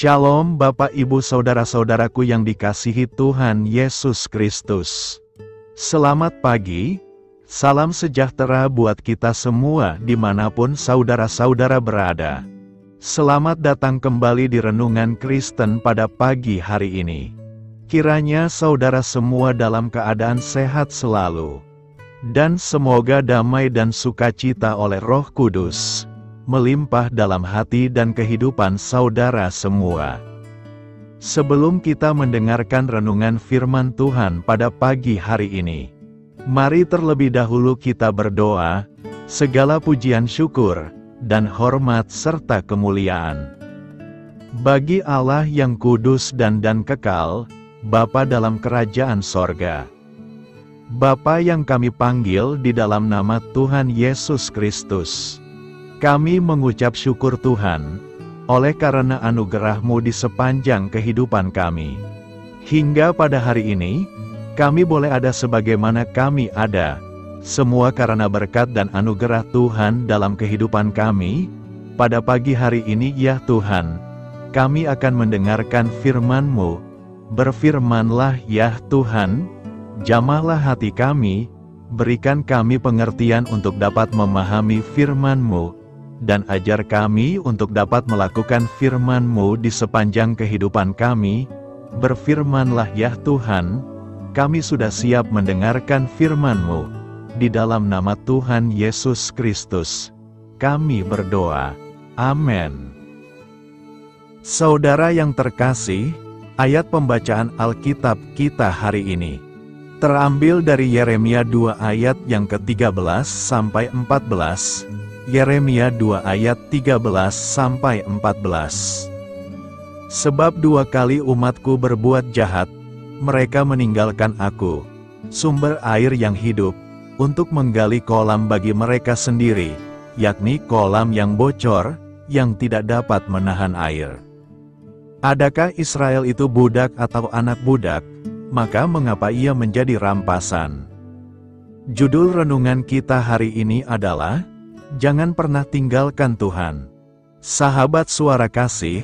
Shalom Bapak Ibu Saudara-saudaraku yang dikasihi Tuhan Yesus Kristus. Selamat pagi, salam sejahtera buat kita semua dimanapun saudara-saudara berada. Selamat datang kembali di Renungan Kristen pada pagi hari ini. Kiranya saudara semua dalam keadaan sehat selalu. Dan semoga damai dan sukacita oleh Roh Kudus melimpah dalam hati dan kehidupan saudara semua. Sebelum kita mendengarkan renungan firman Tuhan pada pagi hari ini, mari terlebih dahulu kita berdoa. Segala pujian syukur dan hormat serta kemuliaan bagi Allah yang kudus dan kekal, Bapa dalam kerajaan sorga. Bapa yang kami panggil di dalam nama Tuhan Yesus Kristus. Kami mengucap syukur Tuhan, oleh karena anugerah-Mu di sepanjang kehidupan kami. Hingga pada hari ini, kami boleh ada sebagaimana kami ada, semua karena berkat dan anugerah Tuhan dalam kehidupan kami. Pada pagi hari ini ya Tuhan, kami akan mendengarkan firman-Mu. Berfirmanlah ya Tuhan, jamahlah hati kami, berikan kami pengertian untuk dapat memahami firman-Mu, dan ajar kami untuk dapat melakukan firman-Mu di sepanjang kehidupan kami. Berfirmanlah ya Tuhan, kami sudah siap mendengarkan firman-Mu. Di dalam nama Tuhan Yesus Kristus, kami berdoa. Amin. Saudara yang terkasih, ayat pembacaan Alkitab kita hari ini terambil dari Yeremia 2 ayat yang ke-13 sampai 14. Yeremia 2 ayat 13 sampai 14. Sebab 2 kali umatku berbuat jahat, mereka meninggalkan aku, sumber air yang hidup, untuk menggali kolam bagi mereka sendiri, yakni kolam yang bocor, yang tidak dapat menahan air. Adakah Israel itu budak atau anak budak? Maka mengapa ia menjadi rampasan? Judul renungan kita hari ini adalah Jangan pernah tinggalkan Tuhan. Sahabat suara kasih,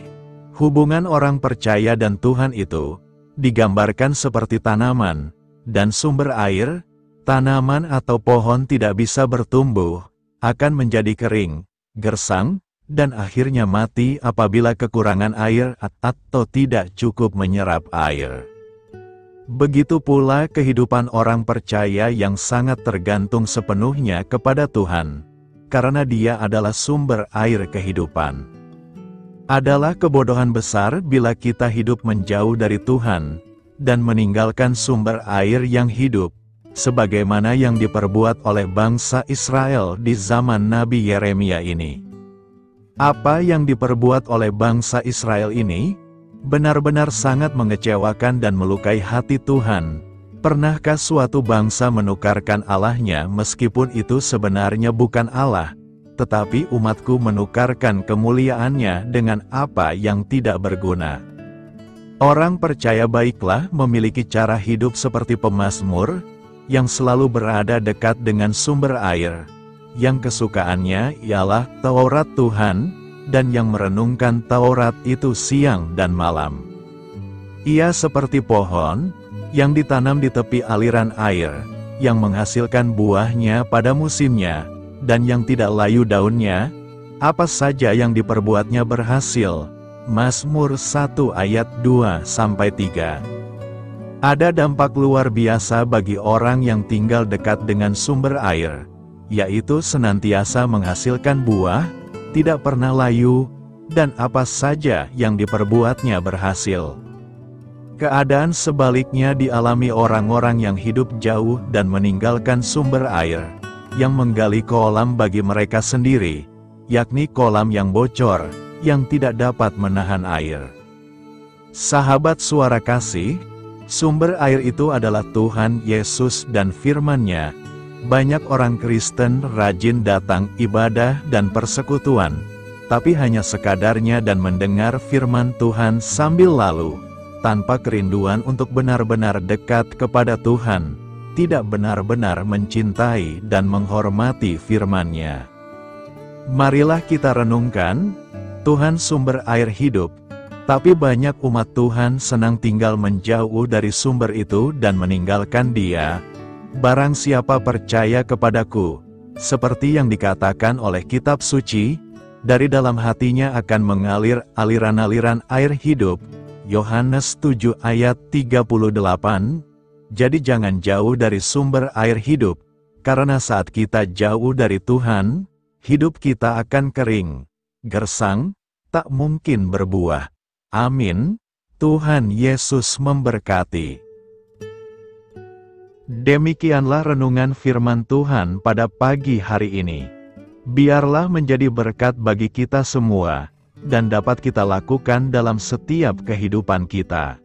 hubungan orang percaya dan Tuhan itu digambarkan seperti tanaman dan sumber air. Tanaman atau pohon tidak bisa bertumbuh, akan menjadi kering, gersang, dan akhirnya mati apabila kekurangan air atau tidak cukup menyerap air. Begitu pula kehidupan orang percaya yang sangat tergantung sepenuhnya kepada Tuhan, karena Dia adalah sumber air kehidupan. Adalah kebodohan besar bila kita hidup menjauh dari Tuhan, dan meninggalkan sumber air yang hidup, sebagaimana yang diperbuat oleh bangsa Israel di zaman Nabi Yeremia ini. Apa yang diperbuat oleh bangsa Israel ini benar-benar sangat mengecewakan dan melukai hati Tuhan. Pernahkah suatu bangsa menukarkan Allahnya meskipun itu sebenarnya bukan Allah, tetapi umatku menukarkan kemuliaannya dengan apa yang tidak berguna? Orang percaya baiklah memiliki cara hidup seperti pemazmur, yang selalu berada dekat dengan sumber air, yang kesukaannya ialah Taurat Tuhan, dan yang merenungkan Taurat itu siang dan malam. Ia seperti pohon yang ditanam di tepi aliran air, yang menghasilkan buahnya pada musimnya, dan yang tidak layu daunnya. Apa saja yang diperbuatnya berhasil. Mazmur 1 ayat 2-3. Ada dampak luar biasa bagi orang yang tinggal dekat dengan sumber air, yaitu senantiasa menghasilkan buah, tidak pernah layu, dan apa saja yang diperbuatnya berhasil. Keadaan sebaliknya dialami orang-orang yang hidup jauh dan meninggalkan sumber air, yang menggali kolam bagi mereka sendiri, yakni kolam yang bocor, yang tidak dapat menahan air. Sahabat suara kasih, sumber air itu adalah Tuhan Yesus dan firman-Nya. Banyak orang Kristen rajin datang ibadah dan persekutuan, tapi hanya sekadarnya dan mendengar firman Tuhan sambil lalu, tanpa kerinduan untuk benar-benar dekat kepada Tuhan, tidak benar-benar mencintai dan menghormati firman-Nya. Marilah kita renungkan, Tuhan sumber air hidup, Tapi banyak umat Tuhan senang tinggal menjauh dari sumber itu dan meninggalkan Dia. Barang siapa percaya kepadaku, seperti yang dikatakan oleh kitab suci, dari dalam hatinya akan mengalir aliran-aliran air hidup. Yohanes 7 ayat 38. Jadi jangan jauh dari sumber air hidup, karena saat kita jauh dari Tuhan, hidup kita akan kering, gersang, tak mungkin berbuah. Amin. Tuhan Yesus memberkati. Demikianlah renungan firman Tuhan pada pagi hari ini. Biarlah menjadi berkat bagi kita semua, dan dapat kita lakukan dalam setiap kehidupan kita.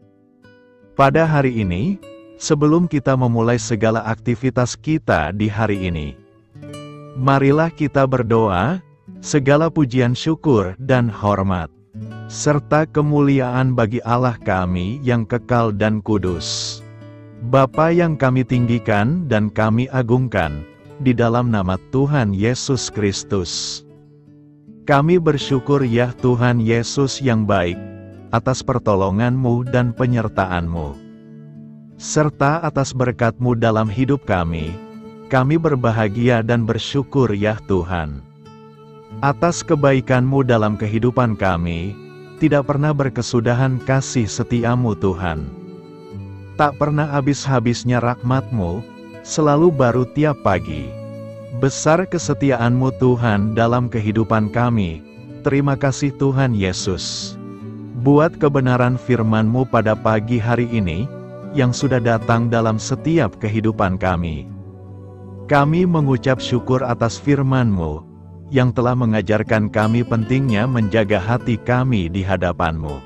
Pada hari ini, sebelum kita memulai segala aktivitas kita di hari ini, marilah kita berdoa, segala pujian syukur dan hormat, serta kemuliaan bagi Allah kami yang kekal dan kudus. Bapa yang kami tinggikan dan kami agungkan, di dalam nama Tuhan Yesus Kristus. Kami bersyukur ya Tuhan Yesus yang baik, atas pertolongan-Mu dan penyertaan-Mu, serta atas berkat-Mu dalam hidup kami. Kami berbahagia dan bersyukur ya Tuhan. Atas kebaikan-Mu dalam kehidupan kami, tidak pernah berkesudahan kasih setia-Mu Tuhan. Tak pernah habis-habisnya rahmat-Mu, selalu baru tiap pagi. Besar kesetiaan-Mu Tuhan dalam kehidupan kami. Terima kasih Tuhan Yesus. Buat kebenaran firman-Mu pada pagi hari ini, yang sudah datang dalam setiap kehidupan kami. Kami mengucap syukur atas firman-Mu, yang telah mengajarkan kami pentingnya menjaga hati kami di hadapan-Mu.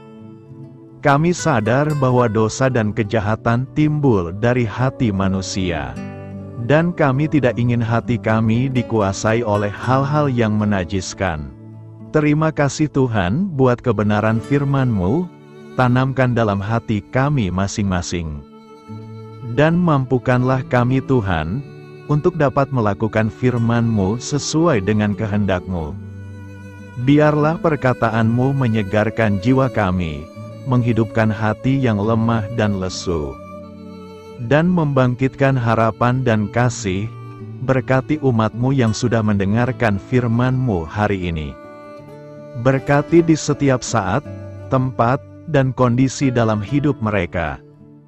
Kami sadar bahwa dosa dan kejahatan timbul dari hati manusia. Dan kami tidak ingin hati kami dikuasai oleh hal-hal yang menajiskan. Terima kasih Tuhan buat kebenaran firman-Mu, tanamkan dalam hati kami masing-masing. Dan mampukanlah kami Tuhan, untuk dapat melakukan firman-Mu sesuai dengan kehendak-Mu. Biarlah perkataan-Mu menyegarkan jiwa kami, menghidupkan hati yang lemah dan lesu, dan membangkitkan harapan dan kasih. Berkati umat-Mu yang sudah mendengarkan firman-Mu hari ini. Berkati di setiap saat, tempat, dan kondisi dalam hidup mereka,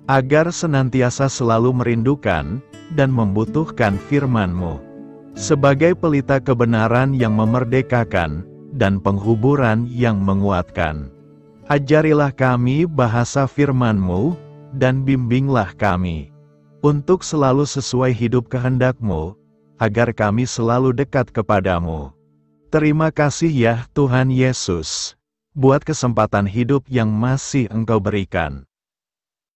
agar senantiasa selalu merindukan dan membutuhkan firman-Mu, sebagai pelita kebenaran yang memerdekakan, dan penghuburan yang menguatkan. Ajarilah kami bahasa firman-Mu, dan bimbinglah kami, untuk selalu sesuai hidup kehendak-Mu, agar kami selalu dekat kepadamu. Terima kasih ya Tuhan Yesus, buat kesempatan hidup yang masih Engkau berikan.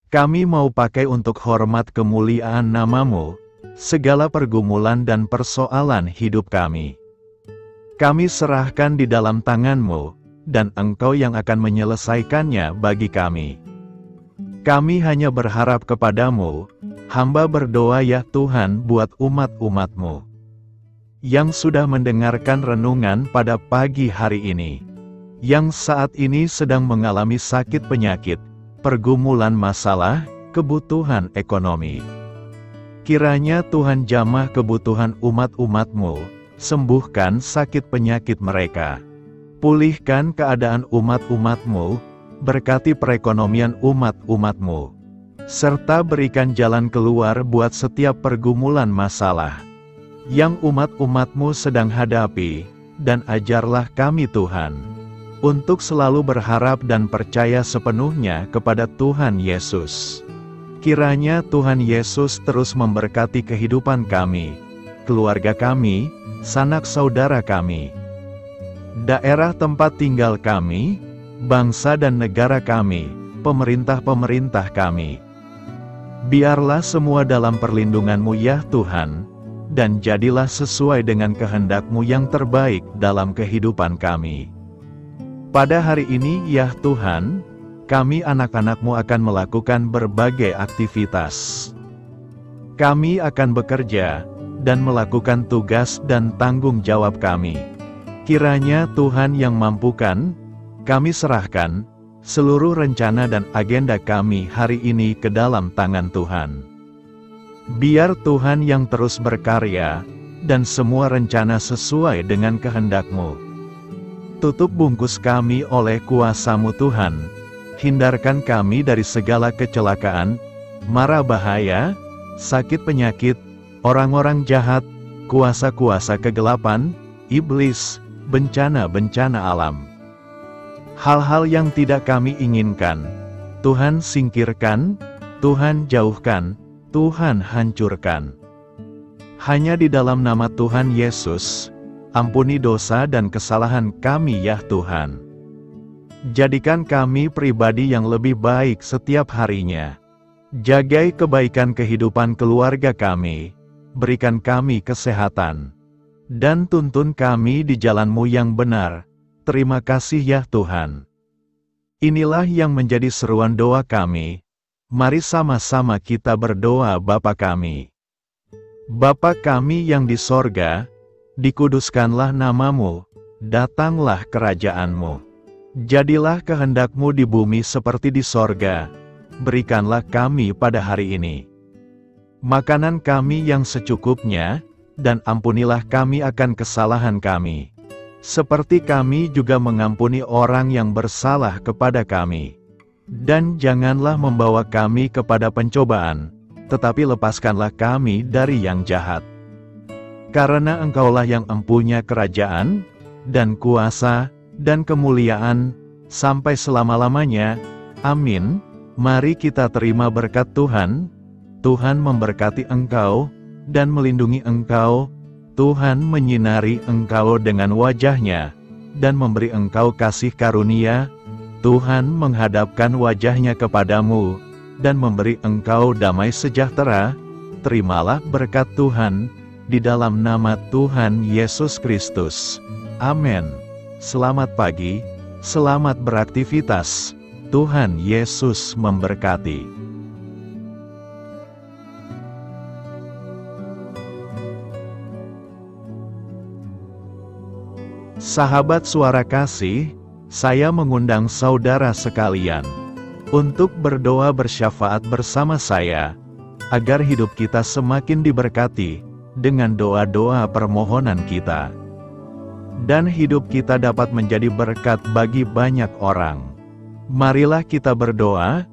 Kami mau pakai untuk hormat kemuliaan nama-Mu, segala pergumulan dan persoalan hidup kami. Kami serahkan di dalam tangan-Mu, dan Engkau yang akan menyelesaikannya bagi kami. Kami hanya berharap kepadamu, hamba berdoa ya Tuhan buat umat-umat-Mu, yang sudah mendengarkan renungan pada pagi hari ini, yang saat ini sedang mengalami sakit penyakit, pergumulan masalah, kebutuhan ekonomi. Kiranya Tuhan jamah kebutuhan umat-umat-Mu, sembuhkan sakit penyakit mereka. Pulihkan keadaan umat-umat-Mu, berkati perekonomian umat-umat-Mu, serta berikan jalan keluar buat setiap pergumulan masalah yang umat-umat-Mu sedang hadapi, dan ajarlah kami Tuhan, untuk selalu berharap dan percaya sepenuhnya kepada Tuhan Yesus. Kiranya Tuhan Yesus terus memberkati kehidupan kami, keluarga kami, sanak saudara kami, daerah tempat tinggal kami, bangsa dan negara kami, pemerintah-pemerintah kami. Biarlah semua dalam perlindungan-Mu ya Tuhan, dan jadilah sesuai dengan kehendak-Mu yang terbaik dalam kehidupan kami. Pada hari ini ya Tuhan, kami anak-anak-Mu akan melakukan berbagai aktivitas. Kami akan bekerja, dan melakukan tugas dan tanggung jawab kami. Kiranya Tuhan yang mampukan, kami serahkan, seluruh rencana dan agenda kami hari ini ke dalam tangan Tuhan. Biar Tuhan yang terus berkarya, dan semua rencana sesuai dengan kehendak-Mu. Tutup bungkus kami oleh kuasa-Mu Tuhan, hindarkan kami dari segala kecelakaan, mara bahaya, sakit penyakit, orang-orang jahat, kuasa-kuasa kegelapan, iblis, bencana-bencana alam. Hal-hal yang tidak kami inginkan, Tuhan singkirkan, Tuhan jauhkan, Tuhan hancurkan. Hanya di dalam nama Tuhan Yesus, ampuni dosa dan kesalahan kami ya Tuhan. Jadikan kami pribadi yang lebih baik setiap harinya. Jagai kebaikan kehidupan keluarga kami, berikan kami kesehatan, dan tuntun kami di jalan-Mu yang benar. Terima kasih ya Tuhan. Inilah yang menjadi seruan doa kami. Mari sama-sama kita berdoa Bapa kami. Bapa kami yang di sorga, dikuduskanlah nama-Mu, datanglah kerajaan-Mu. Jadilah kehendak-Mu di bumi seperti di sorga. Berikanlah kami pada hari ini makanan kami yang secukupnya, dan ampunilah kami akan kesalahan kami, seperti kami juga mengampuni orang yang bersalah kepada kami. Dan janganlah membawa kami kepada pencobaan, tetapi lepaskanlah kami dari yang jahat. Karena Engkaulah yang empunya kerajaan, dan kuasa, dan kemuliaan, sampai selama-lamanya. Amin. Mari kita terima berkat Tuhan. Tuhan memberkati engkau, dan melindungi engkau. Tuhan menyinari engkau dengan wajah-Nya, dan memberi engkau kasih karunia. Tuhan menghadapkan wajah-Nya kepadamu, dan memberi engkau damai sejahtera. Terimalah berkat Tuhan, di dalam nama Tuhan Yesus Kristus. Amin. Selamat pagi, selamat beraktivitas. Tuhan Yesus memberkati. Sahabat Suara Kasih, saya mengundang saudara sekalian untuk berdoa bersyafaat bersama saya, agar hidup kita semakin diberkati dengan doa-doa permohonan kita, dan hidup kita dapat menjadi berkat bagi banyak orang. Marilah kita berdoa.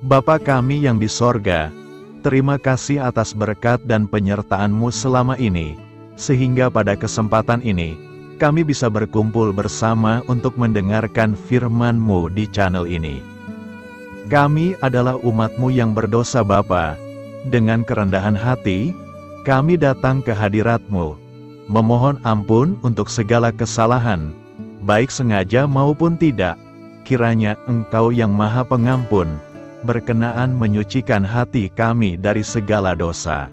Bapa kami yang di sorga, terima kasih atas berkat dan penyertaan-Mu selama ini, sehingga pada kesempatan ini, kami bisa berkumpul bersama untuk mendengarkan firman-Mu di channel ini. Kami adalah umat-Mu yang berdosa Bapa. Dengan kerendahan hati, kami datang ke hadirat-Mu, memohon ampun untuk segala kesalahan, baik sengaja maupun tidak. Kiranya Engkau yang Maha Pengampun, berkenaan menyucikan hati kami dari segala dosa.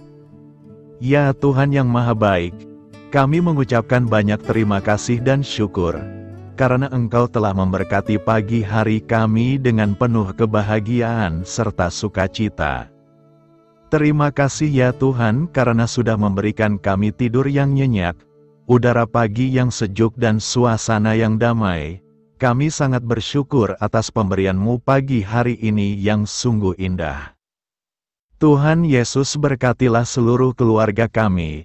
Ya Tuhan yang Maha Baik, kami mengucapkan banyak terima kasih dan syukur, karena Engkau telah memberkati pagi hari kami dengan penuh kebahagiaan serta sukacita. Terima kasih ya Tuhan karena sudah memberikan kami tidur yang nyenyak, udara pagi yang sejuk dan suasana yang damai. Kami sangat bersyukur atas pemberian-Mu pagi hari ini yang sungguh indah. Tuhan Yesus berkatilah seluruh keluarga kami,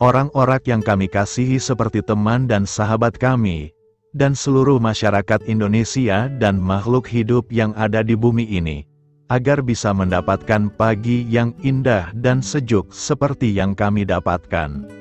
orang-orang yang kami kasihi seperti teman dan sahabat kami, dan seluruh masyarakat Indonesia dan makhluk hidup yang ada di bumi ini, agar bisa mendapatkan pagi yang indah dan sejuk seperti yang kami dapatkan.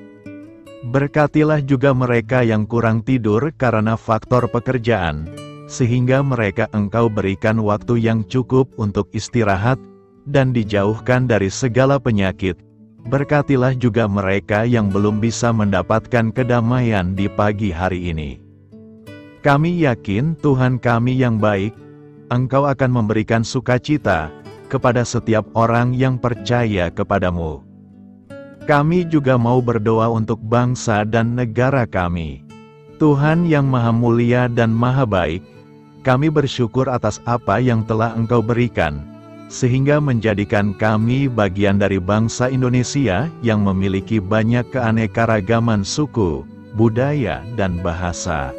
Berkatilah juga mereka yang kurang tidur karena faktor pekerjaan, sehingga mereka Engkau berikan waktu yang cukup untuk istirahat, dan dijauhkan dari segala penyakit. Berkatilah juga mereka yang belum bisa mendapatkan kedamaian di pagi hari ini. Kami yakin Tuhan kami yang baik, Engkau akan memberikan sukacita kepada setiap orang yang percaya kepadamu. Kami juga mau berdoa untuk bangsa dan negara kami. Tuhan yang Maha Mulia dan Maha Baik, kami bersyukur atas apa yang telah Engkau berikan, sehingga menjadikan kami bagian dari bangsa Indonesia yang memiliki banyak keanekaragaman suku, budaya, dan bahasa.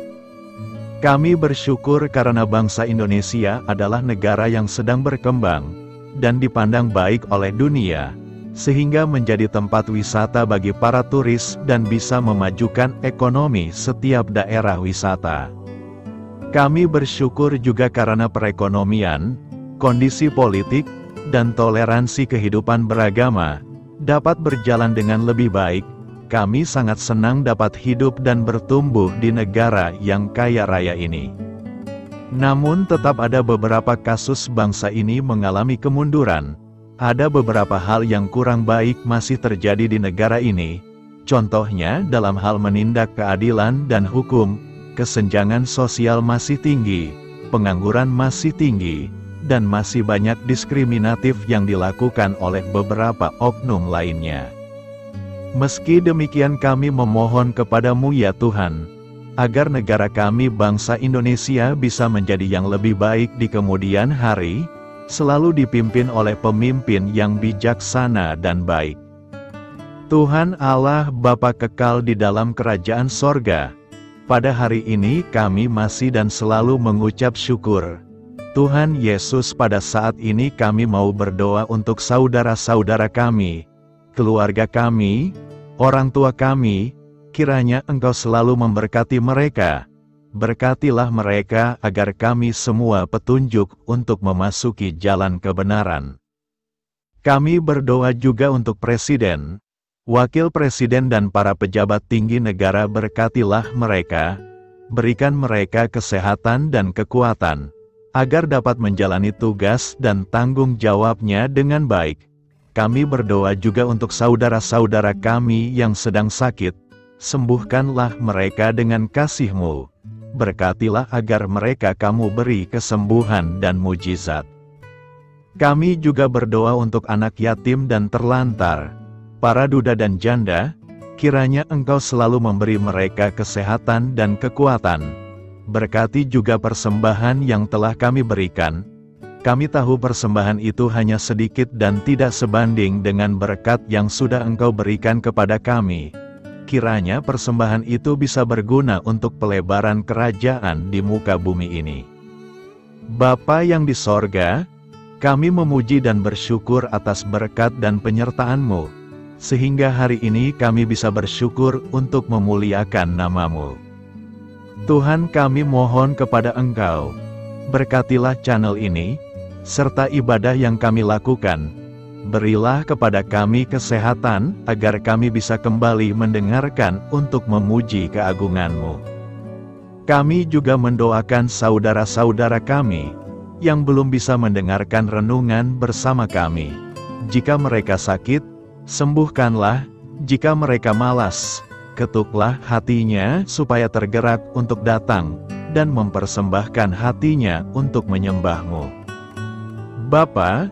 Kami bersyukur karena bangsa Indonesia adalah negara yang sedang berkembang, dan dipandang baik oleh dunia, sehingga menjadi tempat wisata bagi para turis dan bisa memajukan ekonomi setiap daerah wisata. Kami bersyukur juga karena perekonomian, kondisi politik, dan toleransi kehidupan beragama dapat berjalan dengan lebih baik. Kami sangat senang dapat hidup dan bertumbuh di negara yang kaya raya ini. Namun tetap ada beberapa kasus bangsa ini mengalami kemunduran. Ada beberapa hal yang kurang baik masih terjadi di negara ini. Contohnya dalam hal menindak keadilan dan hukum, kesenjangan sosial masih tinggi, pengangguran masih tinggi, dan masih banyak diskriminatif yang dilakukan oleh beberapa oknum lainnya. Meski demikian kami memohon kepadamu ya Tuhan, agar negara kami bangsa Indonesia bisa menjadi yang lebih baik di kemudian hari, selalu dipimpin oleh pemimpin yang bijaksana dan baik. Tuhan Allah Bapa kekal di dalam kerajaan sorga, pada hari ini kami masih dan selalu mengucap syukur. Tuhan Yesus, pada saat ini kami mau berdoa untuk saudara-saudara kami, keluarga kami, orang tua kami, kiranya Engkau selalu memberkati mereka. Berkatilah mereka agar kami semua petunjuk untuk memasuki jalan kebenaran. Kami berdoa juga untuk Presiden, Wakil Presiden dan para pejabat tinggi negara. Berkatilah mereka, berikan mereka kesehatan dan kekuatan, agar dapat menjalani tugas dan tanggung jawabnya dengan baik. Kami berdoa juga untuk saudara-saudara kami yang sedang sakit, sembuhkanlah mereka dengan kasih-Mu. Berkatilah agar mereka Kamu beri kesembuhan dan mujizat. Kami juga berdoa untuk anak yatim dan terlantar, para duda dan janda, kiranya Engkau selalu memberi mereka kesehatan dan kekuatan. Berkati juga persembahan yang telah kami berikan. Kami tahu persembahan itu hanya sedikit dan tidak sebanding dengan berkat yang sudah Engkau berikan kepada kami. Kiranya persembahan itu bisa berguna untuk pelebaran kerajaan di muka bumi ini. Bapa yang di sorga, kami memuji dan bersyukur atas berkat dan penyertaan-Mu, sehingga hari ini kami bisa bersyukur untuk memuliakan nama-Mu. Tuhan, kami mohon kepada Engkau, berkatilah channel ini, serta ibadah yang kami lakukan. Berilah kepada kami kesehatan, agar kami bisa kembali mendengarkan untuk memuji keagungan-Mu. Kami juga mendoakan saudara-saudara kami, yang belum bisa mendengarkan renungan bersama kami. Jika mereka sakit, sembuhkanlah. Jika mereka malas, ketuklah hatinya supaya tergerak untuk datang, dan mempersembahkan hatinya untuk menyembah-Mu. Bapa,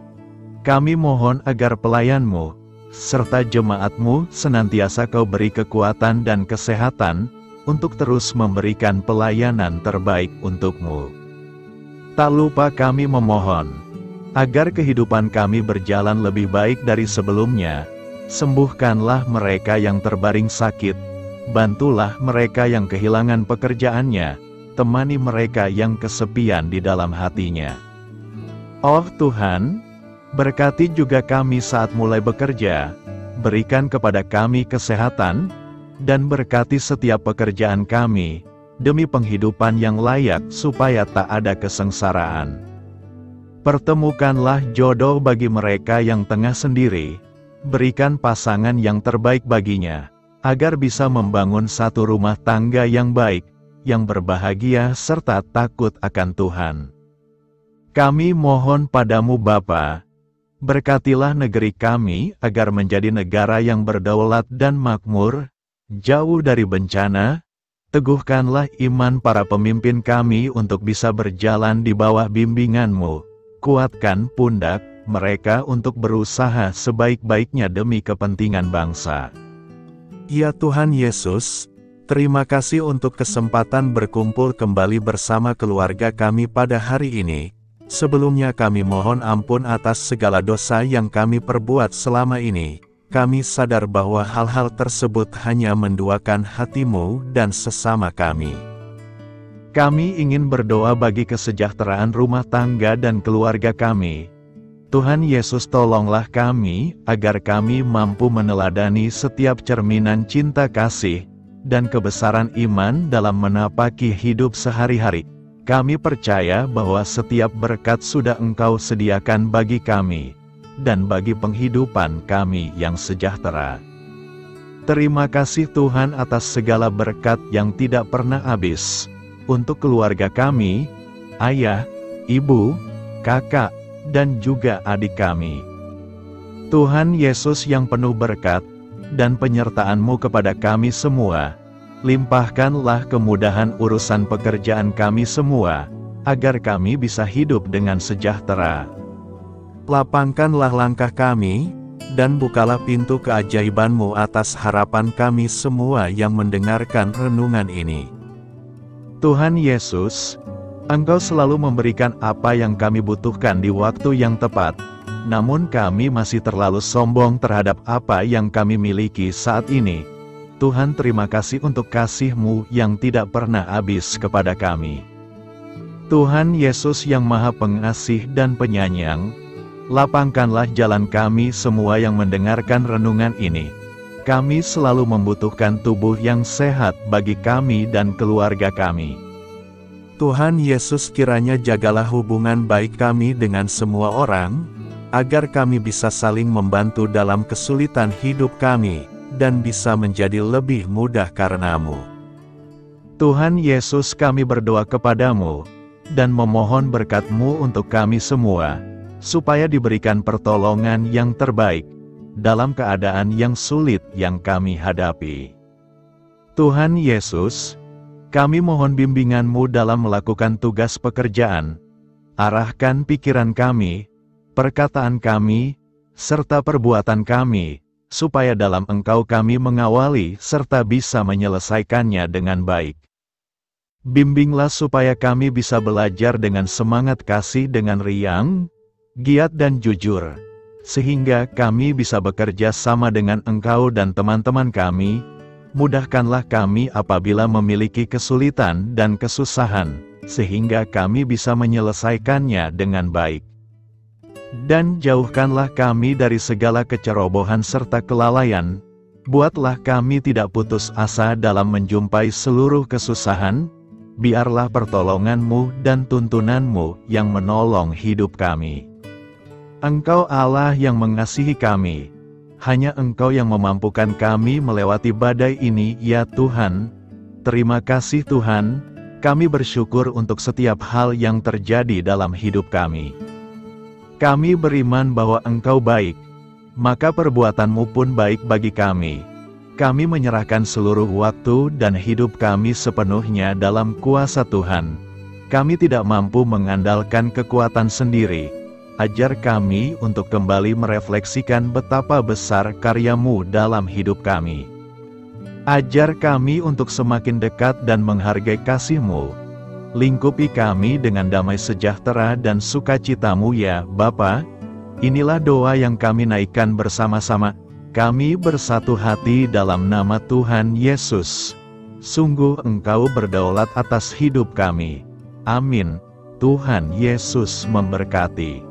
kami mohon agar pelayan-Mu, serta jemaat-Mu senantiasa Kau beri kekuatan dan kesehatan, untuk terus memberikan pelayanan terbaik untuk-Mu. Tak lupa kami memohon, agar kehidupan kami berjalan lebih baik dari sebelumnya. Sembuhkanlah mereka yang terbaring sakit, bantulah mereka yang kehilangan pekerjaannya, temani mereka yang kesepian di dalam hatinya. Oh Tuhan, berkati juga kami saat mulai bekerja, berikan kepada kami kesehatan, dan berkati setiap pekerjaan kami, demi penghidupan yang layak supaya tak ada kesengsaraan. Pertemukanlah jodoh bagi mereka yang tengah sendiri, berikan pasangan yang terbaik baginya, agar bisa membangun satu rumah tangga yang baik, yang berbahagia serta takut akan Tuhan. Kami mohon padamu Bapa, berkatilah negeri kami agar menjadi negara yang berdaulat dan makmur, jauh dari bencana. Teguhkanlah iman para pemimpin kami untuk bisa berjalan di bawah bimbingan-Mu. Kuatkan pundak mereka untuk berusaha sebaik-baiknya demi kepentingan bangsa. Ya Tuhan Yesus, terima kasih untuk kesempatan berkumpul kembali bersama keluarga kami pada hari ini. Sebelumnya kami mohon ampun atas segala dosa yang kami perbuat selama ini. Kami sadar bahwa hal-hal tersebut hanya menduakan hati-Mu dan sesama kami. Kami ingin berdoa bagi kesejahteraan rumah tangga dan keluarga kami. Tuhan Yesus, tolonglah kami, agar kami mampu meneladani setiap cerminan cinta kasih dan kebesaran iman dalam menapaki hidup sehari-hari. Kami percaya bahwa setiap berkat sudah Engkau sediakan bagi kami, dan bagi penghidupan kami yang sejahtera. Terima kasih Tuhan atas segala berkat yang tidak pernah habis, untuk keluarga kami, ayah, ibu, kakak, dan juga adik kami. Tuhan Yesus yang penuh berkat dan penyertaan-Mu kepada kami semua, limpahkanlah kemudahan urusan pekerjaan kami semua, agar kami bisa hidup dengan sejahtera. Lapangkanlah langkah kami, dan bukalah pintu keajaiban-Mu atas harapan kami semua yang mendengarkan renungan ini. Tuhan Yesus, Engkau selalu memberikan apa yang kami butuhkan di waktu yang tepat, namun kami masih terlalu sombong terhadap apa yang kami miliki saat ini. Tuhan, terima kasih untuk kasih-Mu yang tidak pernah habis kepada kami. Tuhan Yesus yang Maha Pengasih dan Penyayang, lapangkanlah jalan kami semua yang mendengarkan renungan ini. Kami selalu membutuhkan tubuh yang sehat bagi kami dan keluarga kami. Tuhan Yesus, kiranya jagalah hubungan baik kami dengan semua orang, agar kami bisa saling membantu dalam kesulitan hidup kami, dan bisa menjadi lebih mudah karena-Mu. Tuhan Yesus, kami berdoa kepada-Mu, dan memohon berkat-Mu untuk kami semua, supaya diberikan pertolongan yang terbaik, dalam keadaan yang sulit yang kami hadapi. Tuhan Yesus, kami mohon bimbingan-Mu dalam melakukan tugas pekerjaan. Arahkan pikiran kami, perkataan kami, serta perbuatan kami, supaya dalam Engkau kami mengawali serta bisa menyelesaikannya dengan baik. Bimbinglah supaya kami bisa belajar dengan semangat kasih dengan riang, giat dan jujur, sehingga kami bisa bekerja sama dengan Engkau dan teman-teman kami. Mudahkanlah kami apabila memiliki kesulitan dan kesusahan, sehingga kami bisa menyelesaikannya dengan baik. Dan jauhkanlah kami dari segala kecerobohan serta kelalaian. Buatlah kami tidak putus asa dalam menjumpai seluruh kesusahan. Biarlah pertolongan-Mu dan tuntunan-Mu yang menolong hidup kami. Engkau Allah yang mengasihi kami. Hanya Engkau yang memampukan kami melewati badai ini, ya Tuhan. Terima kasih Tuhan, kami bersyukur untuk setiap hal yang terjadi dalam hidup kami. Kami beriman bahwa Engkau baik, maka perbuatan-Mu pun baik bagi kami. Kami menyerahkan seluruh waktu dan hidup kami sepenuhnya dalam kuasa Tuhan. Kami tidak mampu mengandalkan kekuatan sendiri. Ajar kami untuk kembali merefleksikan betapa besar karya-Mu dalam hidup kami. Ajar kami untuk semakin dekat dan menghargai kasih-Mu. Lingkupi kami dengan damai sejahtera dan sukacita-Mu ya Bapa. Inilah doa yang kami naikkan bersama-sama. Kami bersatu hati dalam nama Tuhan Yesus. Sungguh Engkau berdaulat atas hidup kami. Amin. Tuhan Yesus memberkati.